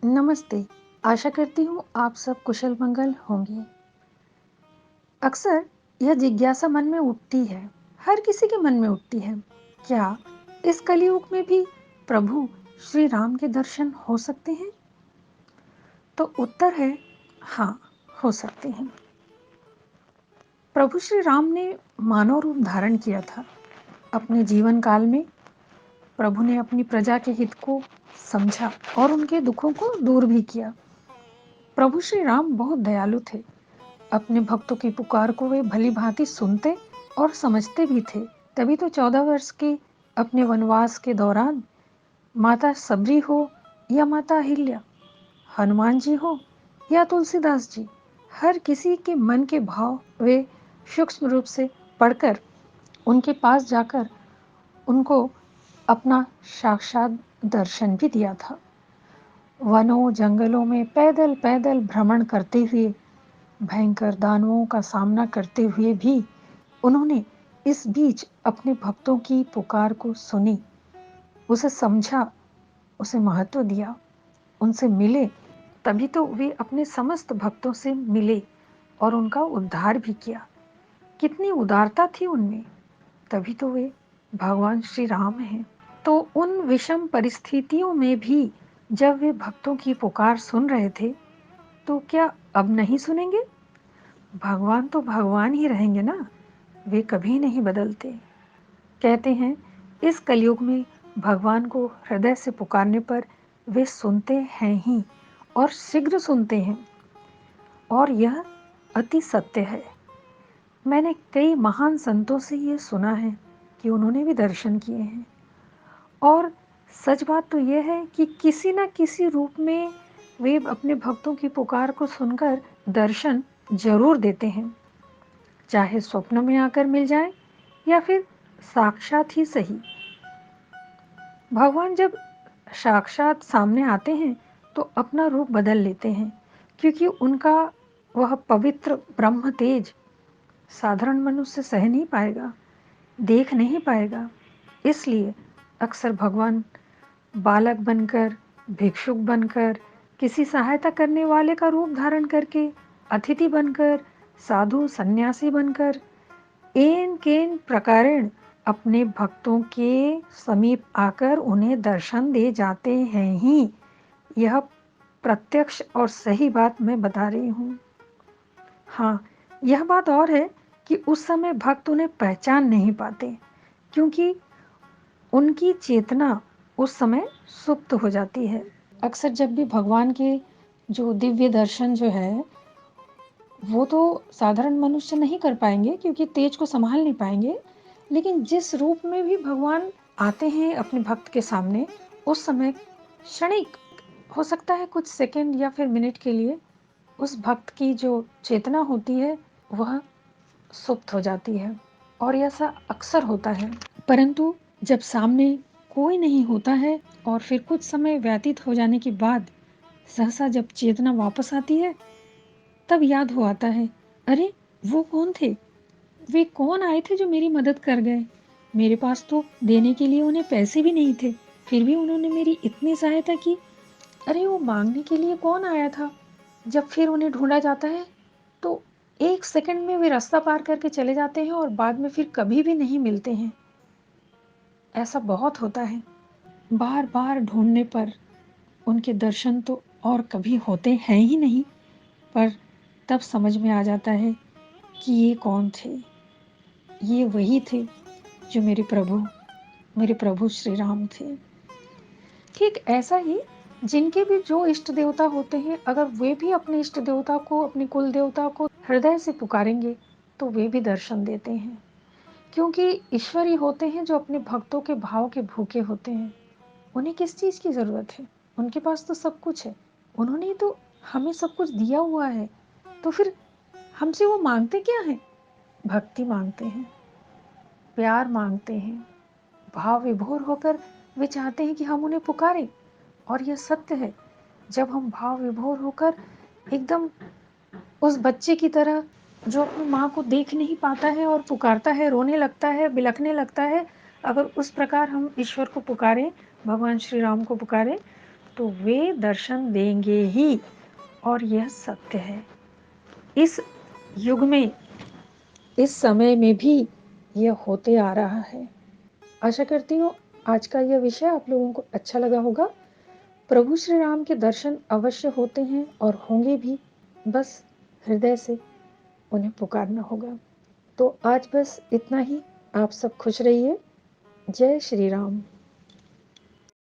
नमस्ते। आशा करती हूँ आप सब कुशल मंगल होंगे। अक्सर यह जिज्ञासा मन में उठती है, हर किसी के मन में उठती है। क्या इस कलयुग में भी प्रभु श्री राम के दर्शन हो सकते हैं? तो उत्तर है हाँ, हो सकते हैं। प्रभु श्री राम ने मानव रूप धारण किया था। अपने जीवन काल में प्रभु ने अपनी प्रजा के हित को समझा और उनके दुखों को दूर भी किया। प्रभु श्री राम बहुत दयालु थे। अपने भक्तों की पुकार को वे भली भांति सुनते और समझते भी थे। तभी तो 14 वर्ष के अपने वनवास के दौरान माता सबरी हो या माता अहिल्या, हनुमान जी हो या तुलसीदास जी, हर किसी के मन के भाव वे सूक्ष्म रूप से पढ़कर उनके पास जाकर उनको अपना साक्षात दर्शन भी दिया था। वनों जंगलों में पैदल पैदल भ्रमण करते हुए, भयंकर दानवों का सामना करते हुए भी उन्होंने इस बीच अपने भक्तों की पुकार को सुनी, उसे समझा, उसे महत्व दिया, उनसे मिले। तभी तो वे अपने समस्त भक्तों से मिले और उनका उद्धार भी किया। कितनी उदारता थी उनमें। तभी तो वे भगवान श्री राम हैं। तो उन विषम परिस्थितियों में भी जब वे भक्तों की पुकार सुन रहे थे, तो क्या अब नहीं सुनेंगे? भगवान तो भगवान ही रहेंगे ना, वे कभी नहीं बदलते। कहते हैं इस कलयुग में भगवान को हृदय से पुकारने पर वे सुनते हैं ही और शीघ्र सुनते हैं, और यह अति सत्य है। मैंने कई महान संतों से ये सुना है कि उन्होंने भी दर्शन किए हैं, और सच बात तो यह है कि किसी न किसी रूप में वे अपने भक्तों की पुकार को सुनकर दर्शन जरूर देते हैं, चाहे स्वप्न में आकर मिल जाए या फिर साक्षात ही सही। भगवान जब साक्षात सामने आते हैं तो अपना रूप बदल लेते हैं, क्योंकि उनका वह पवित्र ब्रह्म तेज साधारण मनुष्य सह नहीं पाएगा, देख नहीं पाएगा। इसलिए अक्सर भगवान बालक बनकर, भिक्षुक बनकर, किसी सहायता करने वाले का रूप धारण करके, अतिथि बनकर, साधु सन्यासी बनकर, एन केन प्रकारेण अपने भक्तों के समीप आकर उन्हें दर्शन दे जाते हैं ही। यह प्रत्यक्ष और सही बात मैं बता रही हूँ। हाँ, यह बात और है कि उस समय भक्त उन्हें पहचान नहीं पाते, क्योंकि उनकी चेतना उस समय सुप्त हो जाती है। अक्सर जब भी भगवान के जो दिव्य दर्शन जो है, वो तो साधारण मनुष्य नहीं कर पाएंगे, क्योंकि तेज को संभाल नहीं पाएंगे। लेकिन जिस रूप में भी भगवान आते हैं अपने भक्त के सामने, उस समय क्षणिक, हो सकता है कुछ सेकंड या फिर मिनट के लिए, उस भक्त की जो चेतना होती है वह सुप्त हो जाती है। और ऐसा अक्सर होता है। परंतु जब सामने कोई नहीं होता है और फिर कुछ समय व्यतीत हो जाने के बाद सहसा जब चेतना वापस आती है, तब याद हो आता है, अरे वो कौन थे, वे कौन आए थे जो मेरी मदद कर गए। मेरे पास तो देने के लिए उन्हें पैसे भी नहीं थे, फिर भी उन्होंने मेरी इतनी सहायता की। अरे वो मांगने के लिए कौन आया था। जब फिर उन्हें ढूंढा जाता है तो एक सेकंड में वे रास्ता पार करके चले जाते हैं और बाद में फिर कभी भी नहीं मिलते हैं। ऐसा बहुत होता है। बार बार ढूंढने पर उनके दर्शन तो और कभी होते हैं ही नहीं, पर तब समझ में आ जाता है कि ये कौन थे। ये वही थे जो मेरे प्रभु श्री राम थे। ठीक ऐसा ही जिनके भी जो इष्ट देवता होते हैं, अगर वे भी अपने इष्ट देवता को, अपने कुल देवता को हृदय से पुकारेंगे तो वे भी दर्शन देते हैं, क्योंकि ईश्वर ही होते हैं जो अपने भक्तों के भाव के भूखे होते हैं। उन्हें किस चीज की जरूरत है, उनके पास तो सब कुछ है। उन्होंने तो हमें सब कुछ दिया हुआ है, तो फिर हमसे वो मांगते क्या है? भक्ति मांगते हैं, प्यार मांगते हैं, भाव विभोर होकर वे चाहते हैं कि हम उन्हें पुकारें। और यह सत्य है, जब हम भाव विभोर होकर एकदम उस बच्चे की तरह जो अपनी माँ को देख नहीं पाता है और पुकारता है, रोने लगता है, बिलखने लगता है, अगर उस प्रकार हम ईश्वर को पुकारें, भगवान श्री राम को पुकारें, तो वे दर्शन देंगे ही, और यह सत्य है। इस युग में, इस समय में भी यह होते आ रहा है। आशा करती हूँ आज का यह विषय आप लोगों को अच्छा लगा होगा। प्रभु श्री राम के दर्शन अवश्य होते हैं और होंगे भी, बस हृदय से उन्हें पुकारना होगा। तो आज बस इतना ही। आप सब खुश रहिए। जय श्री राम।